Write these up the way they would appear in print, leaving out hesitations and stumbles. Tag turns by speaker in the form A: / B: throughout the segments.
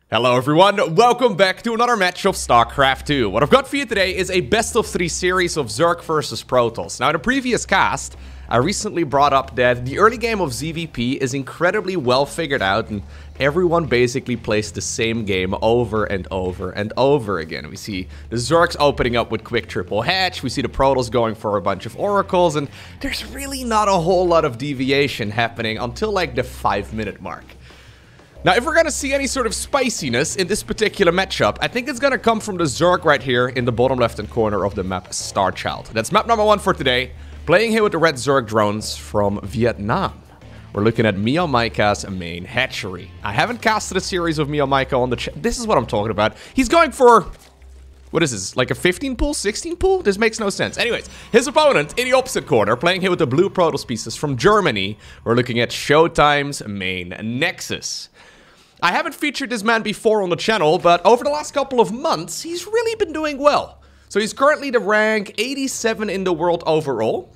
A: Hello everyone, welcome back to another match of StarCraft 2. What I've got for you today is a best of 3 series of Zerg versus Protoss. Now in a previous cast, I recently brought up that the early game of ZVP is incredibly well figured out and everyone basically plays the same game over and over and over again. We see the Zergs opening up with quick triple hatch, we see the Protoss going for a bunch of oracles, and there's really not a whole lot of deviation happening until like the 5-minute mark. Now, if we're gonna see any sort of spiciness in this particular matchup, I think it's gonna come from the Zerg right here in the bottom left-hand corner of the map Starchild. That's map number 1 for today. Playing here with the red Zerg drones from Vietnam. We're looking at MeomaikA's main hatchery. I haven't casted a series of MeomaikA on the channel. This is what I'm talking about. He's going for... what is this? Like a 15 pool? 16 pool? This makes no sense. Anyways, his opponent in the opposite corner, playing here with the blue Protoss pieces from Germany. We're looking at ShoWTimE's main Nexus. I haven't featured this man before on the channel, but over the last couple of months, he's really been doing well. So he's currently the rank 87 in the world overall,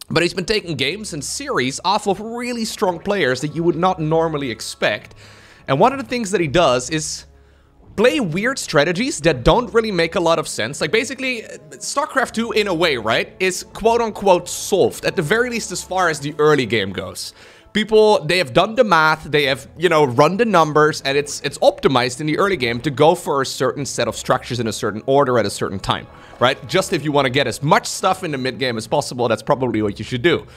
A: but he's been taking games and series off of really strong players that you would not normally expect. And one of the things that he does is play weird strategies that don't really make a lot of sense. Like basically, StarCraft 2 in a way, right, is quote-unquote solved, at the very least as far as the early game goes. People, they have done the math, they have, you know, run the numbers, and it's optimized in the early game to go for a certain set of structures in a certain order at a certain time, right? Just if you want to get as much stuff in the mid game as possible, that's probably what you should do.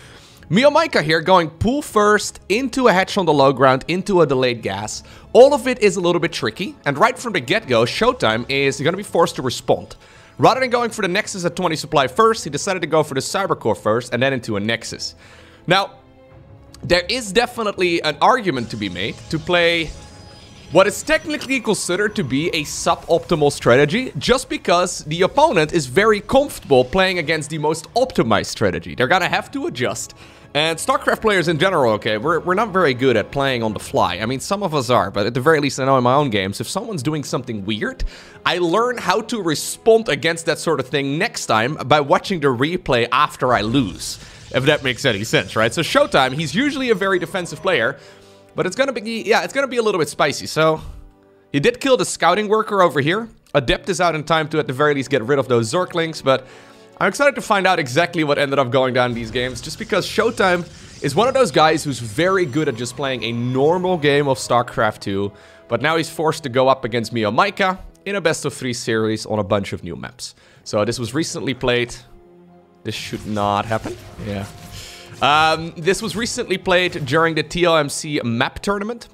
A: MeomaikA here going pool first, into a hatch on the low ground, into a delayed gas. All of it is a little bit tricky, and right from the get-go, ShoWTimE is going to be forced to respond. Rather than going for the Nexus at 20 supply first, he decided to go for the Cybercore first, and then into a Nexus. Now, there is definitely an argument to be made to play what is technically considered to be a suboptimal strategy, just because the opponent is very comfortable playing against the most optimized strategy. They're gonna have to adjust. And StarCraft players in general, okay, we're not very good at playing on the fly. I mean, some of us are, but at the very least I know in my own games, if someone's doing something weird, I learn how to respond against that sort of thing next time by watching the replay after I lose. If that makes any sense, right? So ShoWTimE, he's usually a very defensive player, but it's gonna be, yeah, it's gonna be a little bit spicy. So he did kill the scouting worker over here. Adept is out in time to at the very least get rid of those Zerglings, but I'm excited to find out exactly what ended up going down in these games, just because ShoWTimE is one of those guys who's very good at just playing a normal game of StarCraft 2, but now he's forced to go up against MeomaikA in a best of 3 series on a bunch of new maps. So this was recently played. This should not happen. Yeah. This was recently played during the TLMC map tournament.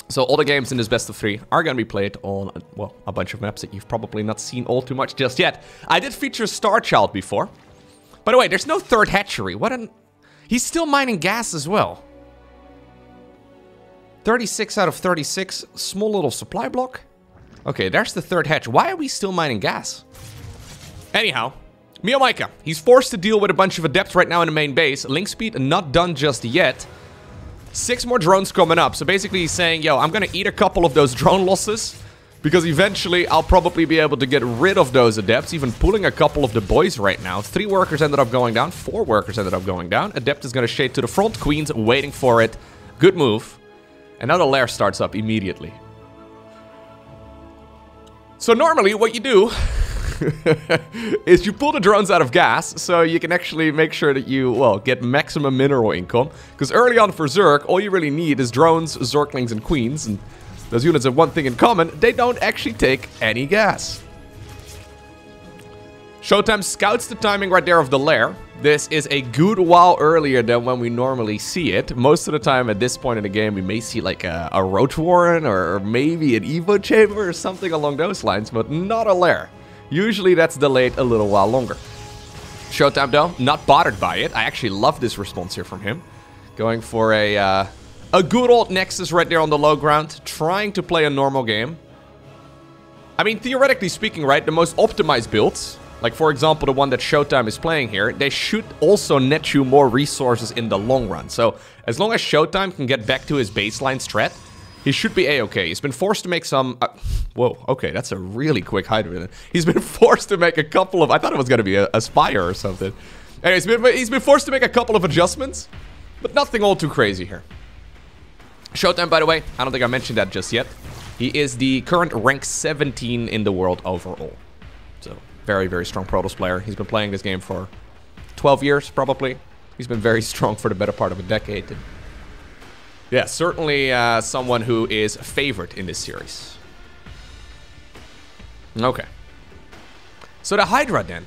A: So all the games in this best of 3 are going to be played on, well, a bunch of maps that you've probably not seen all too much just yet. I did feature Starchild before. By the way, there's no third hatchery. What an... He's still mining gas as well. 36 out of 36. Small little supply block. Okay, there's the third hatch. Why are we still mining gas? Anyhow... MeomaikA, he's forced to deal with a bunch of adepts right now in the main base. Link speed not done just yet. 6 more drones coming up. So basically he's saying, yo, I'm gonna eat a couple of those drone losses, because eventually I'll probably be able to get rid of those adepts, even pulling a couple of the boys right now. 3 workers ended up going down, 4 workers ended up going down. Adept is gonna shade to the front, Queen's waiting for it. Good move. And now the lair starts up immediately. So normally what you do is you pull the drones out of gas, so you can actually make sure that you, well, get maximum mineral income. Because early on for Zerg, all you really need is drones, Zerglings, and Queens. And those units have one thing in common, they don't actually take any gas. ShoWTimE scouts the timing right there of the lair. This is a good while earlier than when we normally see it. Most of the time at this point in the game, we may see like a Roach Warren or maybe an Evo Chamber or something along those lines, but not a lair. Usually that's delayed a little while longer. ShoWTimE though, not bothered by it. I actually love this response here from him. Going for a good old Nexus right there on the low ground. Trying to play a normal game. I mean, theoretically speaking, right, the most optimized builds, like for example the one that ShoWTimE is playing here, they should also net you more resources in the long run. So as long as ShoWTimE can get back to his baseline strat, he should be a-okay. He's been forced to make some... whoa, okay, that's a really quick hide. He's been forced to make a couple of... I thought it was going to be a Spire or something. Anyways, he's been forced to make a couple of adjustments, but nothing all too crazy here. ShoWTimE, by the way, I don't think I mentioned that just yet. He is the current rank 17 in the world overall. So, very, very strong Protoss player. He's been playing this game for 12 years, probably. He's been very strong for the better part of a decade. And yeah, certainly someone who is favored in this series. Okay. So the Hydra then.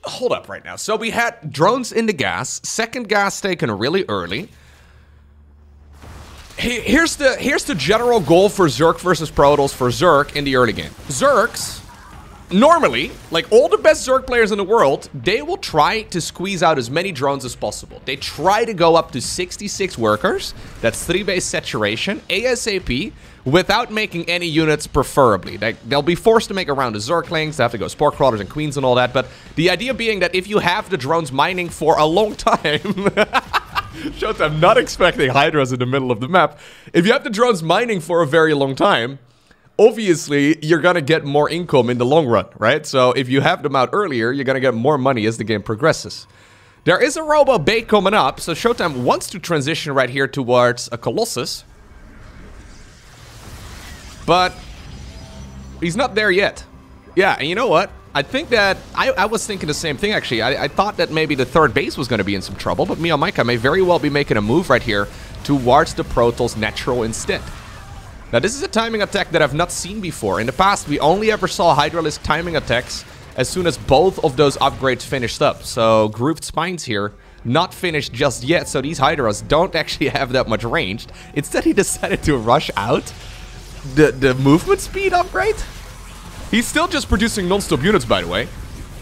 A: Hold up right now. So we had drones in the gas. Second gas taken really early. Here's the general goal for Zerg versus Protoss for Zerg in the early game. Zergs, normally, like all the best Zerg players in the world, they will try to squeeze out as many drones as possible. They try to go up to 66 workers. That's 3 base saturation, ASAP, without making any units preferably. They'll be forced to make a round of Zerglings. They have to go Spore Crawlers and Queens and all that. But the idea being that if you have the drones mining for a long time... ShoWTimE not expecting Hydras in the middle of the map. If you have the drones mining for a very long time, obviously you're gonna get more income in the long run, right? So if you have them out earlier, you're gonna get more money as the game progresses. There is a Robo Bay coming up, so ShoWTimE wants to transition right here towards a Colossus. But he's not there yet. Yeah, and you know what? I think that... I was thinking the same thing, actually. I thought that maybe the third base was going to be in some trouble, but MeomaikA may very well be making a move right here towards the Protoss natural instead. Now, this is a timing attack that I've not seen before. In the past, we only ever saw Hydralisk timing attacks as soon as both of those upgrades finished up. So, Grooved Spines here, not finished just yet, so these Hydras don't actually have that much range. Instead, he decided to rush out the movement speed upgrade. He's still just producing non-stop units, by the way.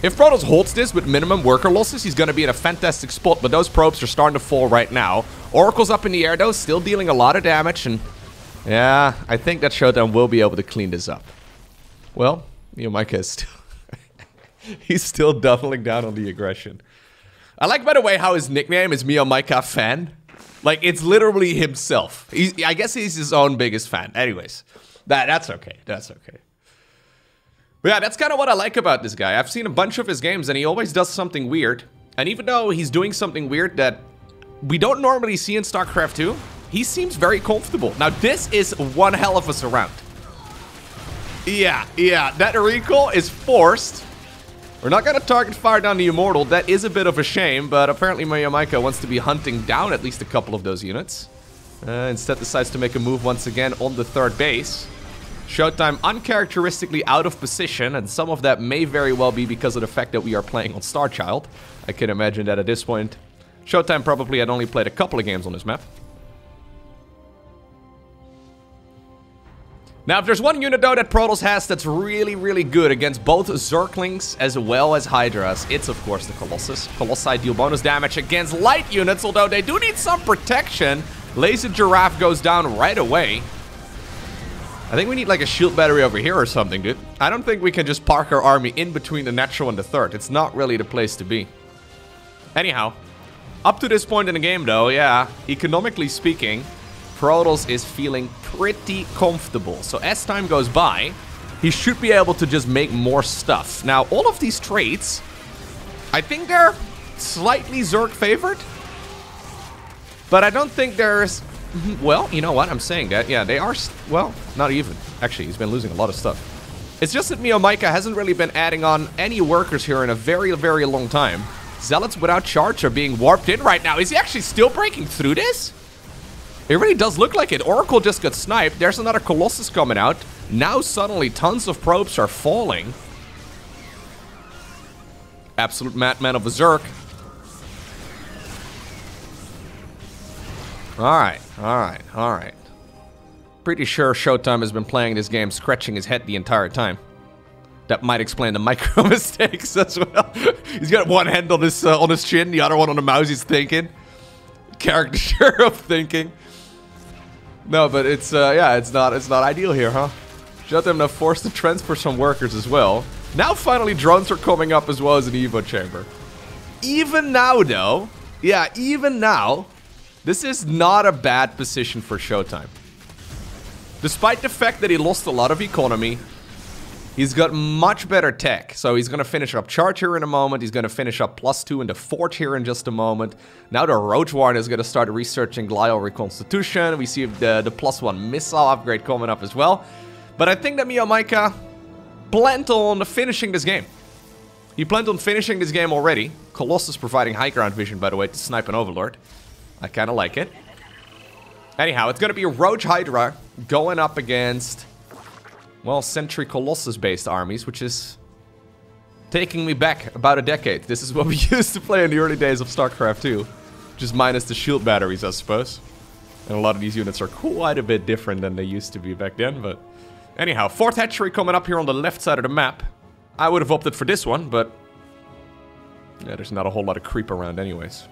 A: If Protoss holds this with minimum worker losses, he's going to be in a fantastic spot, but those probes are starting to fall right now. Oracle's up in the air, though, still dealing a lot of damage, and yeah, I think that ShoWTimE will be able to clean this up. Well, MeomaikA is still... he's still doubling down on the aggression. I like, by the way, how his nickname is MeomaikA Fan. Like, it's literally himself. I guess he's his own biggest fan. Anyways, that's okay. That's okay. But yeah, that's kind of what I like about this guy. I've seen a bunch of his games, and he always does something weird. And even though he's doing something weird that we don't normally see in StarCraft 2, he seems very comfortable. Now, this is one hell of a surround. Yeah, that recall is forced. We're not going to target fire down the Immortal. That is a bit of a shame, but apparently MeomaikA wants to be hunting down at least a couple of those units. Instead decides to make a move once again on the third base. ShoWTimE uncharacteristically out of position, and some of that may very well be because of the fact that we are playing on Starchild. I can imagine that at this point, ShoWTimE probably had only played a couple of games on this map. Now, if there's one unit, though, that Protoss has that's really, really good against both Zerglings as well as Hydras, it's, of course, the Colossus. Colossi deal bonus damage against light units, although they do need some protection. Laser Giraffe goes down right away. I think we need, like, a shield battery over here or something, dude. I don't think we can just park our army in between the natural and the third. It's not really the place to be. Anyhow, up to this point in the game, though, yeah, economically speaking, Protoss is feeling pretty comfortable. So as time goes by, he should be able to just make more stuff. Now, all of these traits, I think they're slightly Zerg favored. But I don't think there's... Well, you know what? I'm saying that. Yeah, they are... Well, not even. Actually, he's been losing a lot of stuff. It's just that MeomaikA hasn't really been adding on any workers here in a very, very long time. Zealots without charge are being warped in right now. Is he actually still breaking through this? It really does look like it. Oracle just got sniped. There's another Colossus coming out. Now suddenly tons of probes are falling. Absolute madman of a Zerg. Alright. Pretty sure ShoWTimE has been playing this game scratching his head the entire time. That might explain the micro mistakes as well. He's got one hand on his chin, the other one on the mouse. He's thinking. Caricature of thinking. No, but it's yeah, it's not ideal here, huh? ShoWTimE now forced to transfer some workers as well. Now finally drones are coming up as well as an Evo chamber. Even now though, yeah, even now, this is not a bad position for ShoWTimE. Despite the fact that he lost a lot of economy, He's got much better tech. So he's going to finish up Charge here in a moment. He's going to finish up +2 in the Fort here in just a moment. Now the Roach Warren is going to start researching Glial Reconstitution. We see the +1 missile upgrade coming up as well. But I think that MeomaikA planned on finishing this game. He planned on finishing this game already. Colossus providing high ground vision, by the way, to snipe an Overlord. I kind of like it. Anyhow, it's going to be a Roach Hydra going up against, well, Sentry Colossus-based armies, which is taking me back about a decade. This is what we used to play in the early days of StarCraft 2. Just minus the shield batteries, I suppose. And a lot of these units are quite a bit different than they used to be back then, but... Anyhow, 4th hatchery coming up here on the left side of the map. I would have opted for this one, but... yeah, there's not a whole lot of creep around anyways.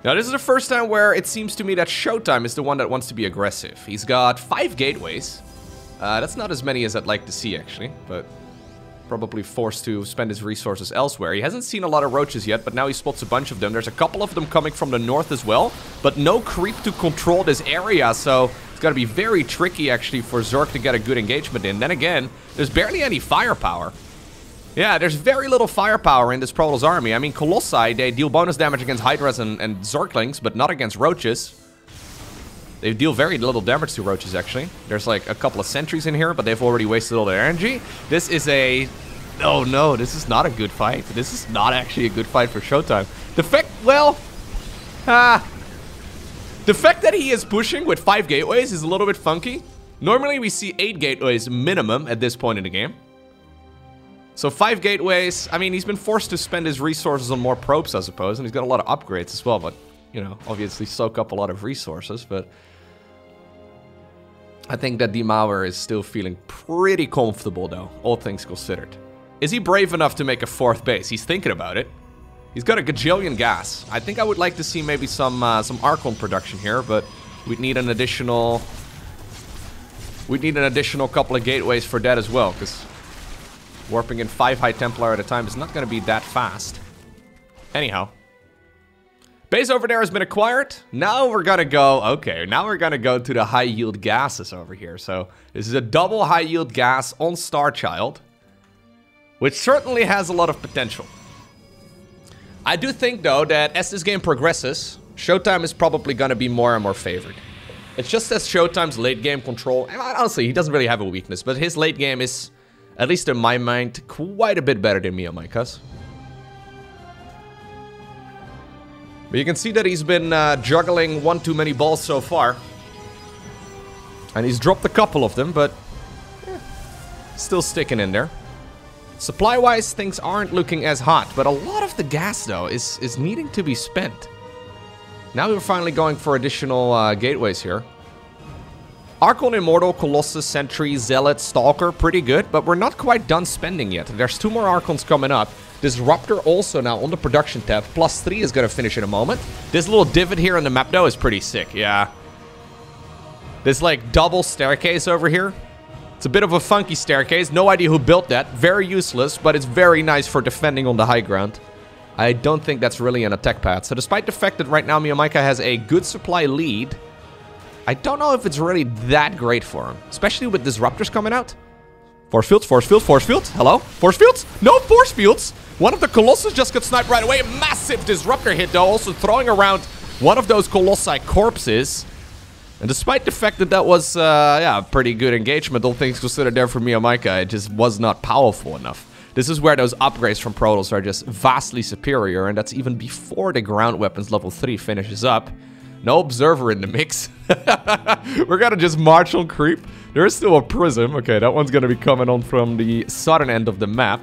A: Now, this is the first time where it seems to me that ShoWTimE is the one that wants to be aggressive. He's got 5 gateways. That's not as many as I'd like to see, actually, but... probably forced to spend his resources elsewhere. He hasn't seen a lot of roaches yet, but now he spots a bunch of them. There's a couple of them coming from the north as well, but no creep to control this area, so it's got to be very tricky, actually, for Zerg to get a good engagement in. Then again, there's barely any firepower. Yeah, there's very little firepower in this Protoss army. I mean, Colossi, they deal bonus damage against Hydras and Zerglings, but not against Roaches. They deal very little damage to Roaches, actually. There's like a couple of sentries in here, but they've already wasted all their energy. This is a... oh no, this is not a good fight. This is not actually a good fight for ShoWTimE. The fact, well... the fact that he is pushing with 5 gateways is a little bit funky. Normally we see 8 gateways minimum at this point in the game. So 5 gateways, I mean, he's been forced to spend his resources on more probes, I suppose, and he's got a lot of upgrades as well, but, you know, obviously soak up a lot of resources, but... I think that Demauer is still feeling pretty comfortable, though, all things considered. Is he brave enough to make a 4th base? He's thinking about it. He's got a gajillion gas. I think I would like to see maybe some Archon production here, but we'd need an additional... we'd need an additional couple of gateways for that as well, because warping in 5 High Templar at a time is not going to be that fast. Anyhow. Base over there has been acquired. Now we're gonna go, okay, now we're gonna go to the high yield gases over here. So this is a double high yield gas on Starchild, which certainly has a lot of potential. I do think though that as this game progresses, ShoWTimE is probably gonna be more and more favored. It's just as ShoWTimE's late game control, and honestly, he doesn't really have a weakness, but his late game is, at least in my mind, quite a bit better than MeomaikA's. But you can see that he's been juggling one too many balls so far. And he's dropped a couple of them, but still sticking in there. Supply-wise, things aren't looking as hot, but a lot of the gas, though, is needing to be spent. Now we're finally going for additional gateways here. Archon, Immortal, Colossus, Sentry, Zealot, Stalker, pretty good, but we're not quite done spending yet. There's 2 more Archons coming up. Disruptor also now on the production tab. +3 is going to finish in a moment. This little divot here on the map, though, is pretty sick, yeah. This, like, double staircase over here. It's a bit of a funky staircase. No idea who built that. Very useless, but it's very nice for defending on the high ground. I don't think that's really an attack path. So despite the fact that right now MeomaikA has a good supply lead, I don't know if it's really that great for him. Especially with Disruptors coming out. Force fields, force fields, force fields. Hello? Force fields? No force fields! One of the Colossus just got sniped right away. A massive Disruptor hit, though. Also throwing around one of those Colossi corpses. And despite the fact that that was, yeah, pretty good engagement, all things considered there for MeomaikA, it just was not powerful enough. This is where those upgrades from Protoss are just vastly superior, and that's even before the ground weapons level 3 finishes up. No Observer in the mix. We're gonna just march on creep. There is still a Prism. Okay, that one's gonna be coming on from the southern end of the map.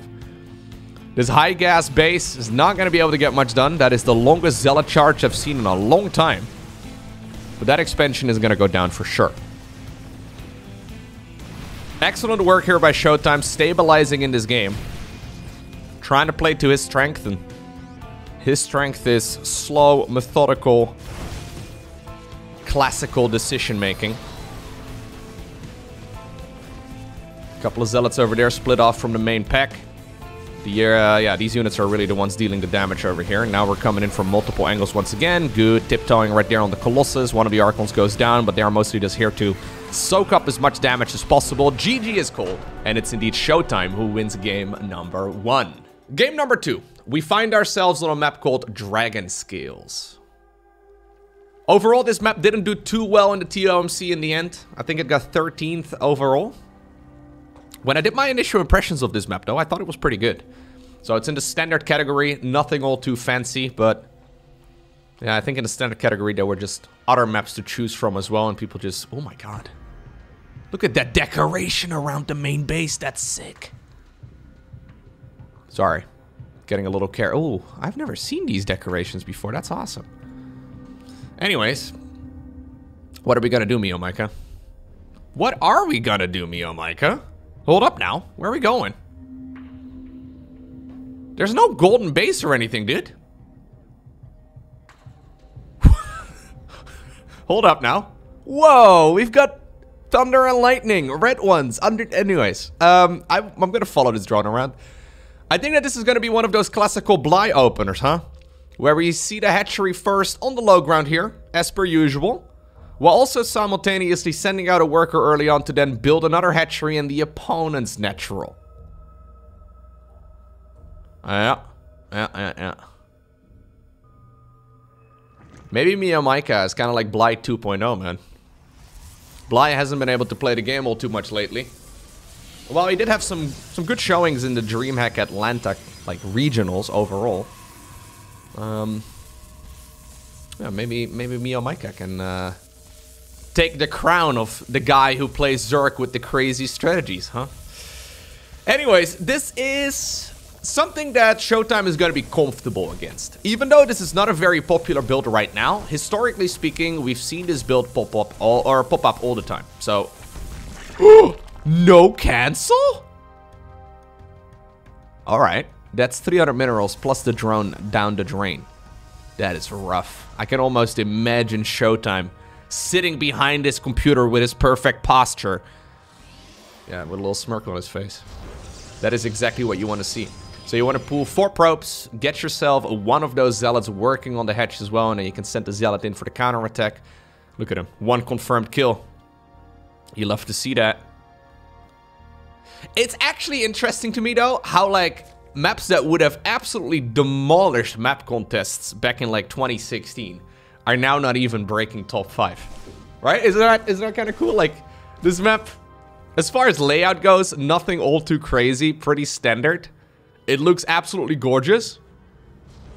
A: This high gas base is not gonna be able to get much done. That is the longest Zealot charge I've seen in a long time. But that expansion is gonna go down for sure. Excellent work here by ShoWTimE, stabilizing in this game. Trying to play to his strength, and his strength is slow, methodical, classical decision making. Couple of Zealots over there split off from the main pack. Yeah, these units are really the ones dealing the damage over here. Now we're coming in from multiple angles once again. Good. Tiptoeing right there on the Colossus. One of the Archons goes down, but they are mostly just here to soak up as much damage as possible. GG is called, and it's indeed ShoWTimE who wins game number 1. Game number 2. We find ourselves on a map called Dragon Scales. Overall, this map didn't do too well in the TOMC in the end. I think it got 13th overall. When I did my initial impressions of this map, though, I thought it was pretty good. So it's in the standard category, nothing all too fancy, but yeah, I think in the standard category there were just other maps to choose from as well, and people just, oh my god. Look at that decoration around the main base, that's sick. Sorry, getting a little Oh, I've never seen these decorations before, that's awesome. Anyways, what are we gonna do, MeomaikA? What are we gonna do, MeomaikA? Hold up now. Where are we going? There's no golden base or anything, dude. Hold up now. Whoa, we've got thunder and lightning, red ones. Anyways, I'm gonna follow this drone around. I think that this is gonna be one of those classical Bly openers, huh? Where we see the hatchery first on the low ground here, as per usual. While also simultaneously sending out a worker early on to then build another hatchery in the opponent's natural. Yeah. Maybe MeomaikA is kind of like Bly 2.0, man. Bly hasn't been able to play the game all too much lately. Well, he did have some good showings in the DreamHack Atlanta, like, regionals overall. Yeah, maybe MeomaikA can, take the crown of the guy who plays Zerg with the crazy strategies, huh? Anyways, this is something that ShoWTimE is going to be comfortable against. Even though this is not a very popular build right now, historically speaking, we've seen this build pop up all the time. So, no cancel? All right, that's 300 minerals plus the drone down the drain. That is rough. I can almost imagine ShoWTimE sitting behind his computer with his perfect posture. Yeah, with a little smirk on his face. That is exactly what you want to see. So you want to pull 4 probes, get yourself one of those zealots working on the hatch as well, and then you can send the zealot in for the counterattack. Look at him. 1 confirmed kill. You love to see that. It's actually interesting to me, though, how, like, maps that would have absolutely demolished map contests back in, like, 2016 are now not even breaking top 5. Right? Isn't that kind of cool? Like, this map, as far as layout goes, nothing all too crazy, pretty standard. It looks absolutely gorgeous.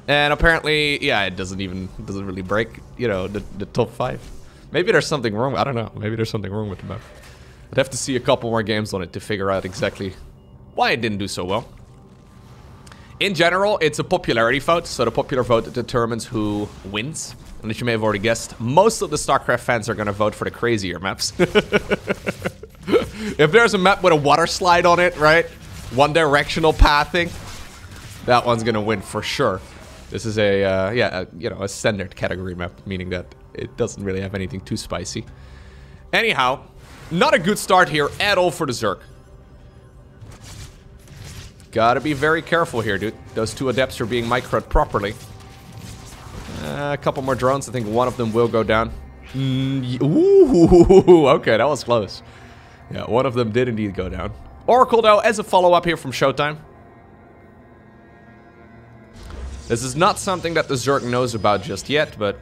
A: And apparently, yeah, it doesn't really break, you know, the top 5. Maybe there's something wrong. I don't know. Maybe there's something wrong with the map. I'd have to see a couple more games on it to figure out exactly why it didn't do so well. In general, it's a popularity vote, so the popular vote determines who wins. And as you may have already guessed, most of the StarCraft fans are going to vote for the crazier maps. If there's a map with a water slide on it, right? One directional pathing, that one's going to win for sure. This is a, you know, a standard category map, meaning that it doesn't really have anything too spicy. Anyhow, not a good start here at all for the Zerg. Gotta be very careful here, dude. Those 2 adepts are being microed properly. A couple more drones. I think one of them will go down. Ooh, okay, that was close. Yeah, one of them did indeed go down. Oracle, though, as a follow-up here from ShoWTimE. This is not something that the Zerg knows about just yet, but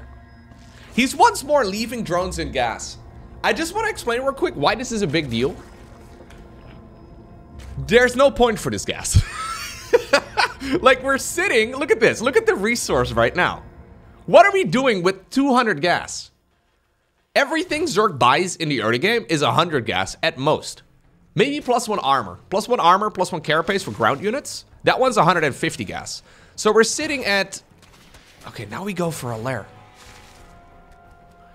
A: he's once more leaving drones in gas. I just want to explain real quick why this is a big deal. There's no point for this gas. Like, we're sitting, look at this, look at the resource right now. What are we doing with 200 gas? Everything Zerg buys in the early game is 100 gas at most. Maybe plus 1 armor. Plus 1 armor, plus 1 carapace for ground units. That one's 150 gas. So we're sitting at... Okay, now we go for a lair.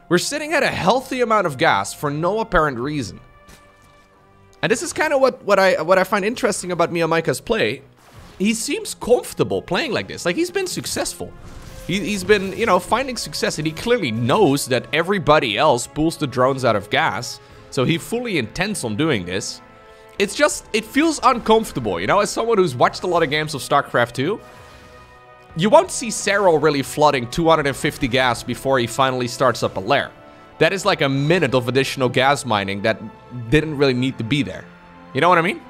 A: We're sitting at a healthy amount of gas for no apparent reason. And this is kind of what I find interesting about MeomaikA's play. He seems comfortable playing like this. Like, he's been successful. He's been, you know, finding success, and he clearly knows that everybody else pulls the drones out of gas. So he fully intends on doing this. it's just, it feels uncomfortable, you know? As someone who's watched a lot of games of StarCraft 2, you won't see Cyril really flooding 250 gas before he finally starts up a lair. That is like a minute of additional gas mining that didn't really need to be there. You know what I mean?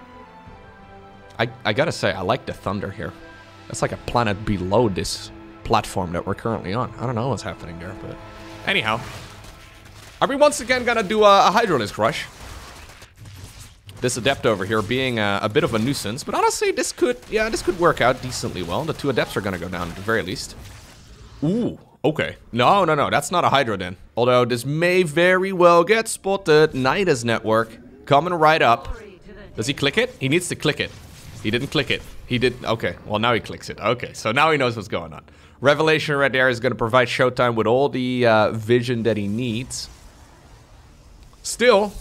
A: I gotta say, I like the thunder here. That's like a planet below this platform that we're currently on. I don't know what's happening there, but... Anyhow. Are we once again gonna do a Hydralisk rush? This Adept over here being a bit of a nuisance, but honestly, this could work out decently well. The 2 Adepts are gonna go down at the very least. Ooh, okay. No, that's not a Hydra then. Although this may very well get spotted. Nidus network coming right up. Does he click it? He needs to click it. He didn't click it. He did. Okay, well now he clicks it. Okay, so now he knows what's going on. Revelation right there is gonna provide ShoWTimE with all the vision that he needs. Still.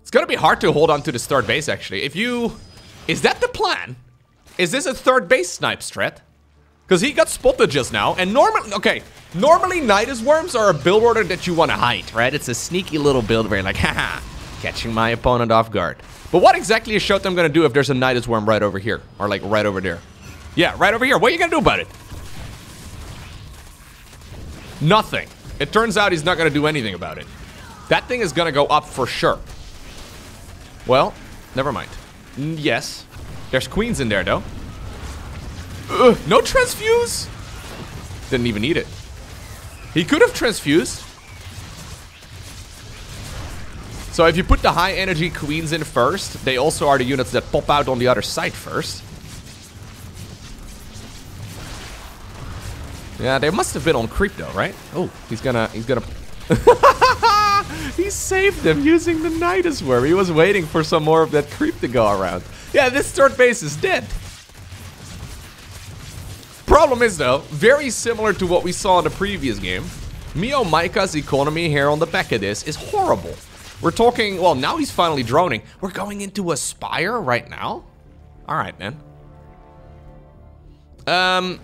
A: It's gonna be hard to hold on to this third base, actually. Is that the plan? Is this a third base snipe strat? Because he got spotted just now, and normally Nidus Worms are a build order that you want to hide, right? It's a sneaky little build where you're like, haha, catching my opponent off guard. But what exactly is ShoWTimE gonna do if there's a Nidus Worm right over here? Or like right over there? Yeah, right over here. What are you gonna do about it? Nothing. It turns out he's not gonna do anything about it. That thing is gonna go up for sure. Well, never mind. Yes. There's queens in there, though. No transfuse? Didn't even need it. He could have transfused. So if you put the high energy queens in first, they also are the units that pop out on the other side first. Yeah, they must have been on creep though, right? Oh, he's gonna... He saved them using the Nidus Worm. He was waiting for some more of that creep to go around. Yeah, this third base is dead. Problem is though, very similar to what we saw in the previous game, MeomaikA's economy here on the back of this is horrible. We're talking, well, now he's finally droning. We're going into a Spire right now? Alright, man. I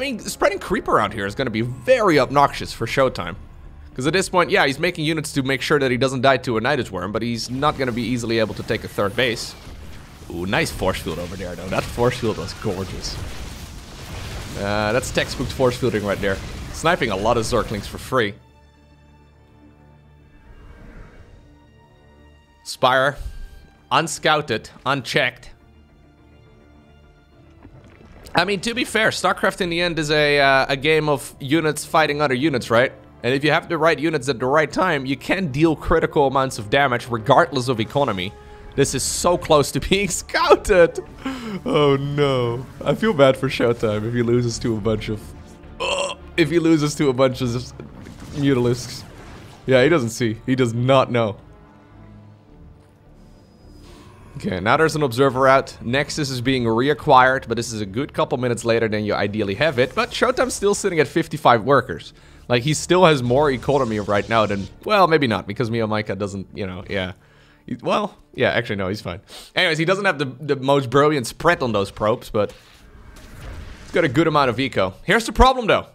A: mean, spreading creep around here is going to be very obnoxious for ShoWTimE. Because at this point, yeah, he's making units to make sure that he doesn't die to a Nidus Worm, but he's not going to be easily able to take a third base. Ooh, nice force field over there, though. That force field was gorgeous. That's textbook force fielding right there. Sniping a lot of Zerglings for free. Spire. Unscouted. Unchecked. I mean, to be fair, StarCraft in the end is a game of units fighting other units, right? And if you have the right units at the right time, you can deal critical amounts of damage regardless of economy. This is so close to being scouted. Oh no. I feel bad for ShoWTimE if he loses to a bunch of... if he loses to a bunch of Mutalisks. Yeah, he doesn't see. He does not know. Okay, now there's an observer out. Nexus is being reacquired, but this is a good couple minutes later than you ideally have it. But ShoWTimE's still sitting at 55 workers. Like, he still has more economy right now than... Well, maybe not, because MeomaikA doesn't, you know, yeah. Well, yeah, actually, no, he's fine. Anyways, he doesn't have the most brilliant spread on those probes, but... he's got a good amount of eco. Here's the problem, though.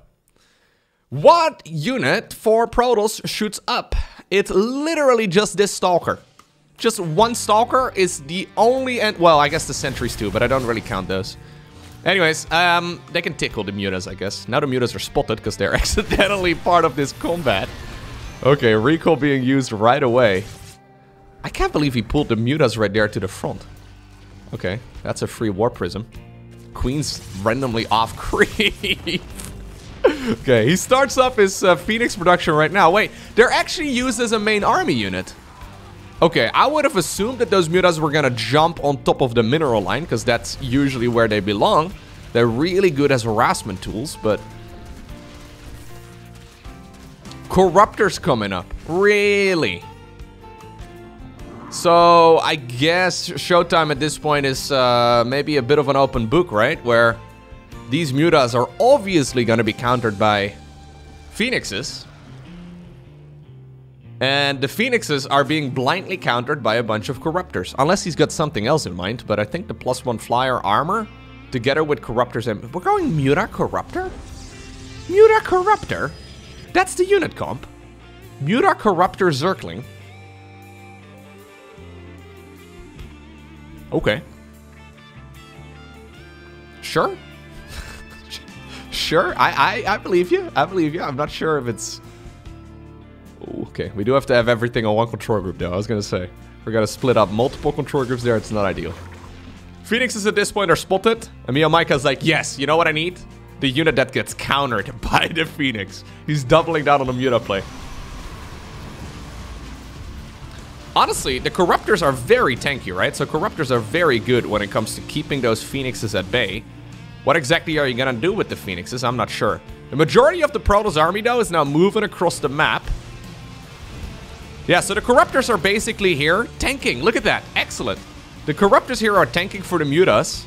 A: What unit for Protoss shoots up? It's literally just this Stalker. Just one Stalker is the only... well, I guess the Sentries too, but I don't really count those. Anyways, they can tickle the Mutas, I guess. Now the Mutas are spotted because they're accidentally part of this combat. Okay, recall being used right away. I can't believe he pulled the Mutas right there to the front. Okay, that's a free War Prism. Queen's randomly off creep. Okay, he starts up his Phoenix production right now. Wait, they're actually used as a main army unit. Okay, I would have assumed that those Mutas were gonna jump on top of the mineral line, because that's usually where they belong. They're really good as harassment tools, but... Corruptor's coming up. Really? So, I guess ShoWTimE at this point is maybe a bit of an open book, right? Where these Mutas are obviously gonna be countered by Phoenixes. And the Phoenixes are being blindly countered by a bunch of Corruptors. Unless he's got something else in mind, but I think the +1 flyer armor, together with Corruptors and... We're going Muta Corruptor? Muta Corruptor? That's the unit comp. Muta Corruptor Zergling. Okay. Sure. Sure. I believe you. I believe you. I'm not sure if it's... Okay, we do have to have everything on one control group, though. I was going to say. We're going to split up multiple control groups there. It's not ideal. Phoenixes at this point are spotted. And MeomaikA's like, yes, you know what I need? The unit that gets countered by the Phoenix. He's doubling down on the Muta play. Honestly, the Corruptors are very tanky, right? So Corruptors are very good when it comes to keeping those Phoenixes at bay. What exactly are you going to do with the Phoenixes? I'm not sure. The majority of the Protoss army, though, is now moving across the map. Yeah, so the Corruptors are basically here tanking. Look at that. Excellent. The Corruptors here are tanking for the Mutas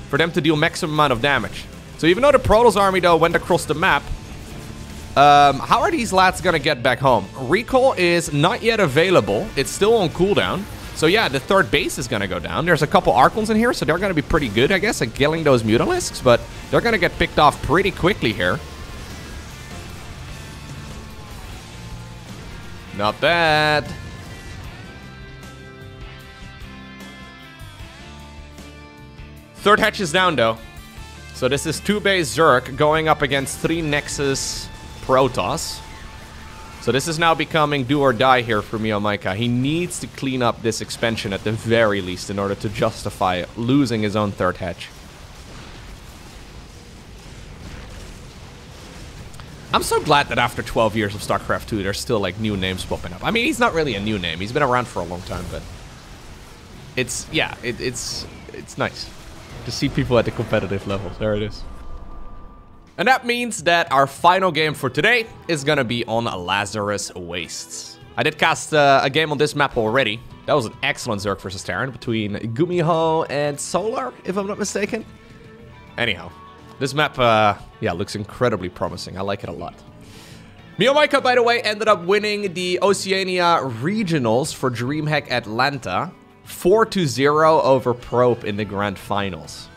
A: for them to deal maximum amount of damage. So even though the Protoss army, though, went across the map, how are these lads going to get back home? Recall is not yet available. It's still on cooldown. So yeah, the third base is going to go down. There's a couple Archons in here, so they're going to be pretty good, I guess, at killing those Mutalisks. But they're going to get picked off pretty quickly here. Not bad. Third hatch is down, though. So this is 2-base Zerg going up against 3 Nexus Protoss. So this is now becoming do or die here for MeomaikA. He needs to clean up this expansion at the very least in order to justify losing his own third hatch. I'm so glad that after 12 years of StarCraft 2, there's still like new names popping up. I mean, he's not really a new name. He's been around for a long time, but it's, yeah, it's nice to see people at the competitive level. There it is. And that means that our final game for today is gonna be on Lazarus Wastes. I did cast a game on this map already. That was an excellent Zerg versus Terran between Gumiho and Solar, if I'm not mistaken. Anyhow, this map, yeah, looks incredibly promising. I like it a lot. MeomaikA, by the way, ended up winning the Oceania Regionals for DreamHack Atlanta 4-0 over Probe in the Grand Finals.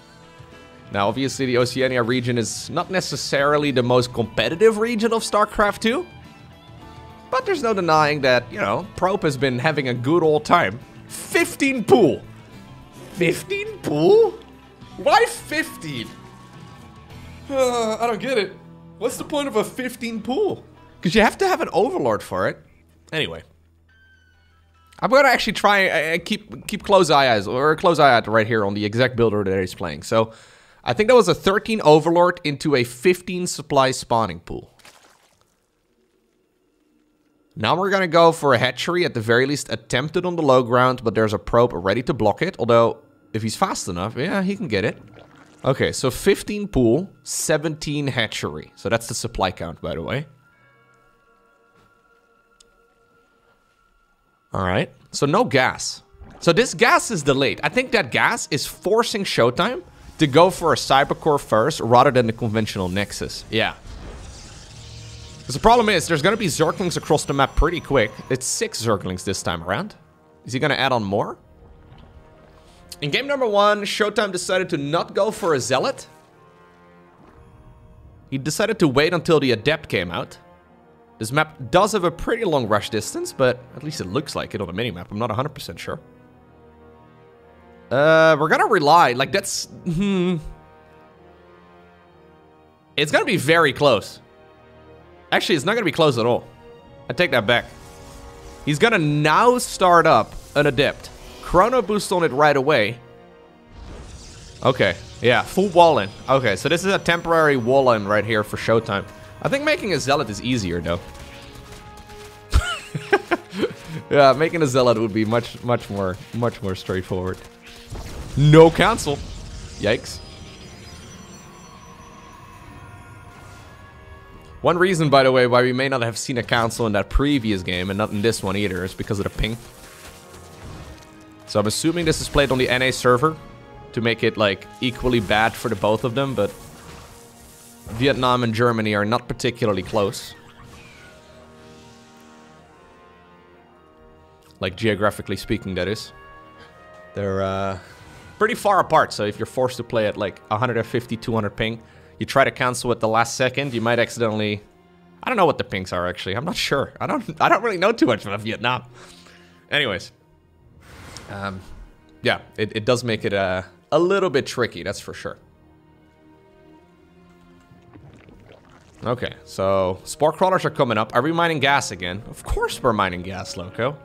A: Now, obviously, the Oceania region is not necessarily the most competitive region of StarCraft 2. But there's no denying that, you know, Probe has been having a good old time. 15 pool. 15 pool? Why 15? I don't get it. What's the point of a 15 pool? Because you have to have an Overlord for it. Anyway. I'm going to actually try and keep close eyes out right here on the exact builder that he's playing. So, I think that was a 13 Overlord into a 15 supply spawning pool. Now we're going to go for a hatchery, at the very least attempted on the low ground, but there's a probe ready to block it. Although, if he's fast enough, yeah, he can get it. Okay, so 15 pool, 17 hatchery. So that's the supply count, by the way. Alright, so no gas. So this gas is delayed. I think that gas is forcing ShoWTimE to go for a Cybercore first rather than the conventional Nexus. Yeah. Because the problem is, there's going to be Zerglings across the map pretty quick. It's 6 Zerglings this time around. Is he going to add on more? In game number 1, ShoWTimE decided to not go for a Zealot. He decided to wait until the Adept came out. This map does have a pretty long rush distance, but at least it looks like it on the minimap. I'm not 100% sure. We're gonna rely, like that's... It's gonna be very close. Actually, it's not gonna be close at all. I take that back. He's gonna now start up an Adept. Chrono boost on it right away. Okay, yeah, full wall-in. Okay, so this is a temporary wall-in right here for ShoWTimE. I think making a Zealot is easier, though. Yeah, making a Zealot would be much more straightforward. No cancel. Yikes. One reason, by the way, why we may not have seen a cancel in that previous game and not in this one either is because of the ping. So I'm assuming this is played on the NA server to make it like equally bad for the both of them, but Vietnam and Germany are not particularly close. Like geographically speaking, that is. They're pretty far apart, so if you're forced to play at like 150, 200 ping, you try to cancel at the last second, you might accidentally... I don't know what the pings are actually, I'm not sure. I don't really know too much about Vietnam. Anyways. Yeah, it does make it a little bit tricky, that's for sure. Okay, so spore crawlers are coming up. Are we mining gas again? Of course we're mining gas, Lowko.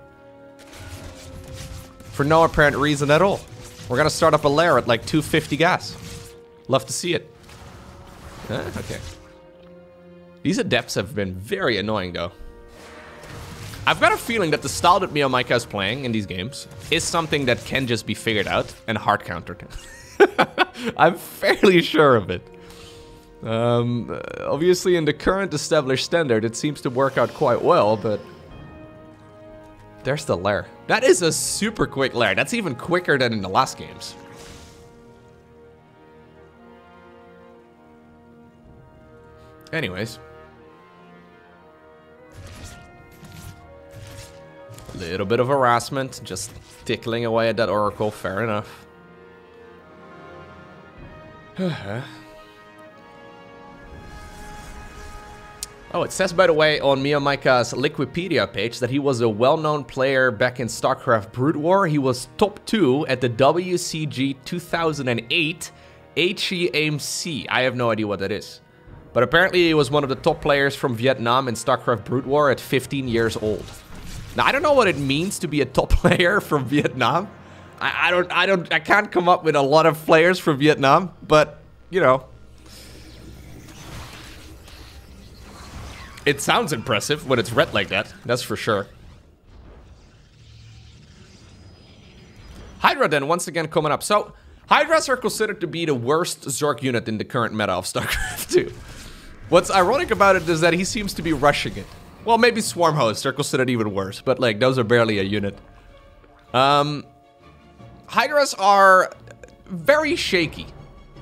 A: For no apparent reason at all. We're gonna start up a lair at like 250 gas. Love to see it. Okay. These adepts have been very annoying though. I've got a feeling that the style that MeomaikA is playing in these games is something that can just be figured out and hard countered. I'm fairly sure of it. Obviously in the current established standard it seems to work out quite well, but there's the lair. That is a super quick lair. That's even quicker than in the last games. Anyways. A little bit of harassment, just tickling away at that oracle, fair enough. Oh, it says, by the way, on MeomaikA's Liquipedia page that he was a well-known player back in StarCraft Brood War. He was top 2 at the WCG 2008 HEAMC. I have no idea what that is. But apparently he was one of the top players from Vietnam in StarCraft Brood War at 15 years old. Now, I don't know what it means to be a top player from Vietnam. I can't come up with a lot of players from Vietnam, but, you know. It sounds impressive when it's read like that, that's for sure. Hydra then, once again coming up. So, Hydras are considered to be the worst Zerg unit in the current meta of StarCraft 2. What's ironic about it is that he seems to be rushing it. Well, maybe Swarm Hosts are considered even worse, but like, those are barely a unit. Hydras are very shaky.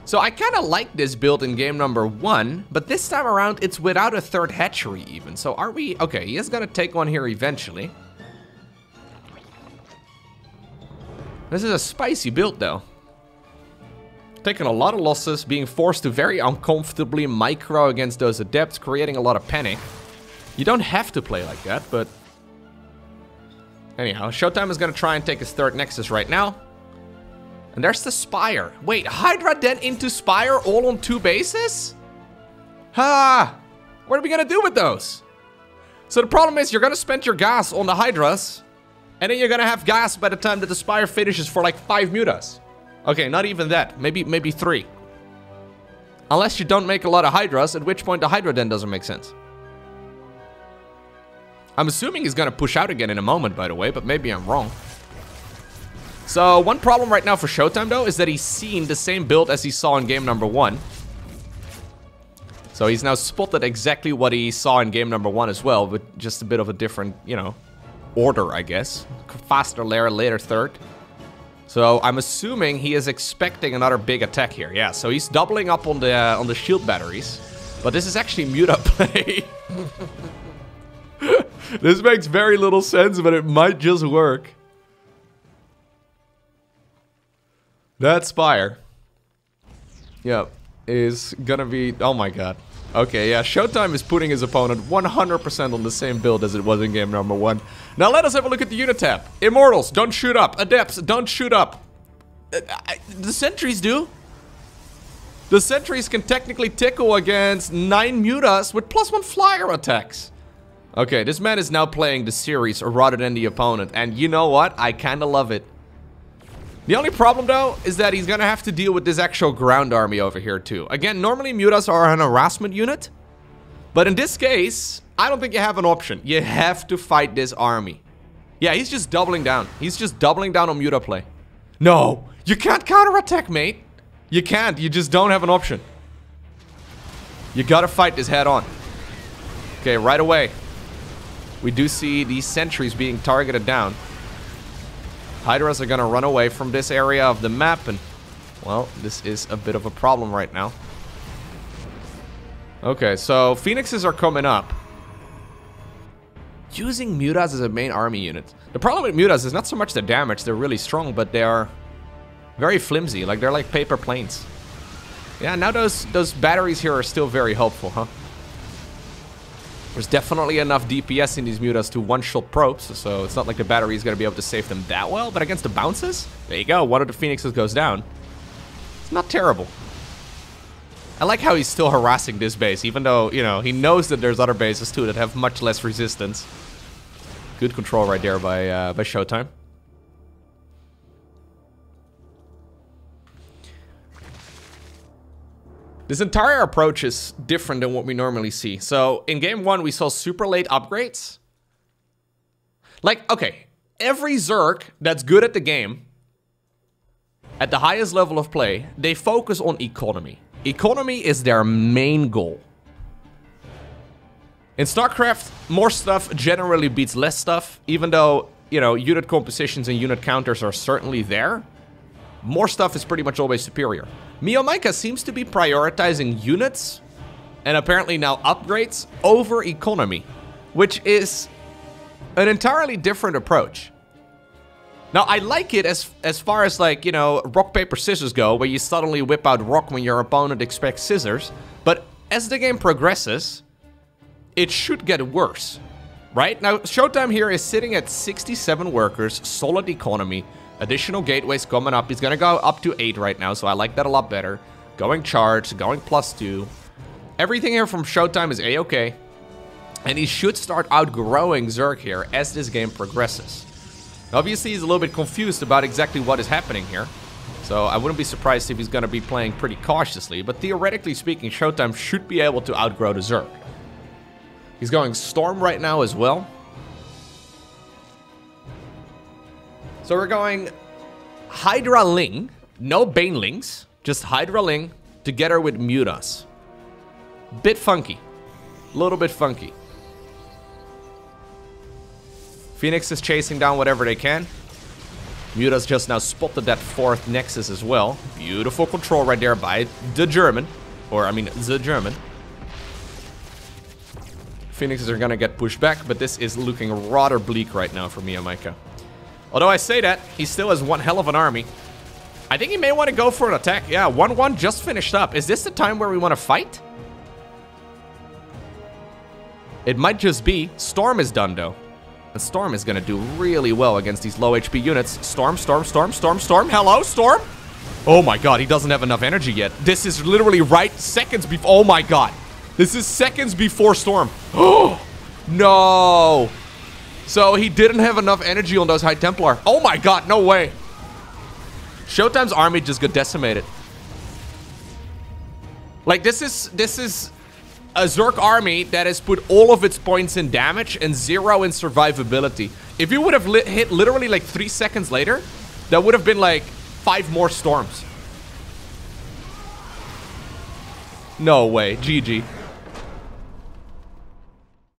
A: So I kind of like this build in game number 1, but this time around it's without a third hatchery even. So are we... Okay, he is going to take one here eventually. This is a spicy build though. Taking a lot of losses, being forced to very uncomfortably micro against those adepts, creating a lot of panic. You don't have to play like that, but... Anyhow, ShoWTimE is going to try and take his third Nexus right now. And there's the Spire. Wait, Hydra then into Spire all on 2 bases? Ha! What are we gonna do with those? So the problem is you're gonna spend your gas on the Hydras, and then you're gonna have gas by the time that the Spire finishes for like 5 mutas. Okay, not even that. Maybe 3. Unless you don't make a lot of Hydras, at which point the Hydra then doesn't make sense. I'm assuming he's gonna push out again in a moment, by the way, but maybe I'm wrong. So, one problem right now for ShoWTimE, though, is that he's seen the same build as he saw in game number 1. So he's now spotted exactly what he saw in game number 1 as well, with just a bit of a different, you know, order, I guess. Faster lair, later third. So I'm assuming he is expecting another big attack here. Yeah, so he's doubling up on the shield batteries. But this is actually muta play. This makes very little sense, but it might just work. That Spire, yep, is gonna be, oh my god. Okay, yeah, ShoWTimE is putting his opponent 100% on the same build as it was in game number 1. Now let us have a look at the unit tab. Immortals, don't shoot up. Adepts, don't shoot up. The sentries do. The sentries can technically tickle against 9 mutas with +1 flyer attacks. Okay, this man is now playing the series rather than the opponent, and you know what? I kinda love it. The only problem, though, is that he's gonna have to deal with this actual ground army over here, too. Again, normally mutas are an harassment unit. But in this case, I don't think you have an option. You have to fight this army. Yeah, he's just doubling down. He's just doubling down on muta play. No! You can't counterattack, mate! You can't. You just don't have an option. You gotta fight this head on. Okay, right away. We do see these sentries being targeted down. Hydras are gonna run away from this area of the map, and, well, this is a bit of a problem right now. Okay, so Phoenixes are coming up. Using mutas as a main army unit. The problem with mutas is not so much the damage, they're really strong, but they are very flimsy, like they're like paper planes. Yeah, now those batteries here are still very helpful, huh? There's definitely enough DPS in these mutas to one-shot probes, so it's not like the battery is going to be able to save them that well. But against the bounces, there you go. One of the Phoenixes goes down. It's not terrible. I like how he's still harassing this base, even though, you know, he knows that there's other bases too that have much less resistance. Good control right there by ShoWTimE. This entire approach is different than what we normally see. So, in game 1, we saw super late upgrades. Like, okay, every Zerg that's good at the game, at the highest level of play, they focus on economy. Economy is their main goal. In StarCraft, more stuff generally beats less stuff, even though, you know, unit compositions and unit counters are certainly there. More stuff is pretty much always superior. MeomaikA's seems to be prioritizing units, and apparently now upgrades, over economy, which is an entirely different approach. Now, I like it as far as, like, you know, rock, paper, scissors go, where you suddenly whip out rock when your opponent expects scissors, but as the game progresses, it should get worse, right? Now, ShoWTimE here is sitting at 67 workers, solid economy, additional gateways coming up. He's going to go up to 8 right now, so I like that a lot better. Going charged, going +2. Everything here from ShoWTimE is A-okay. And he should start outgrowing Zerg here as this game progresses. Obviously, he's a little bit confused about exactly what is happening here. So I wouldn't be surprised if he's going to be playing pretty cautiously. But theoretically speaking, ShoWTimE should be able to outgrow the Zerg. He's going Storm right now as well. So we're going Hydra Ling, no Banelings, just Hydra Ling together with Mutas. Bit funky. A little bit funky. Phoenix is chasing down whatever they can. Mutas just now spotted that 4th Nexus as well. Beautiful control right there by the German. Or, I mean, the German. Phoenixes are gonna get pushed back, but this is looking rather bleak right now for MeomaikA. Although I say that, he still has one hell of an army. I think he may want to go for an attack. Yeah, 1-1 just finished up. Is this the time where we want to fight? It might just be. Storm is done, though. And Storm is going to do really well against these low HP units. Storm, Storm, Storm, Storm, Storm. Hello, Storm? Oh my god, he doesn't have enough energy yet. This is literally right seconds before. Oh my god. This is seconds before Storm. Oh, no. So he didn't have enough energy on those High Templar. Oh my god, no way. ShoWTimE's army just got decimated. Like, this is a Zerg army that has put all of its points in damage and 0 in survivability. If you would have hit literally like 3 seconds later, that would have been like 5 more Storms. No way. GG.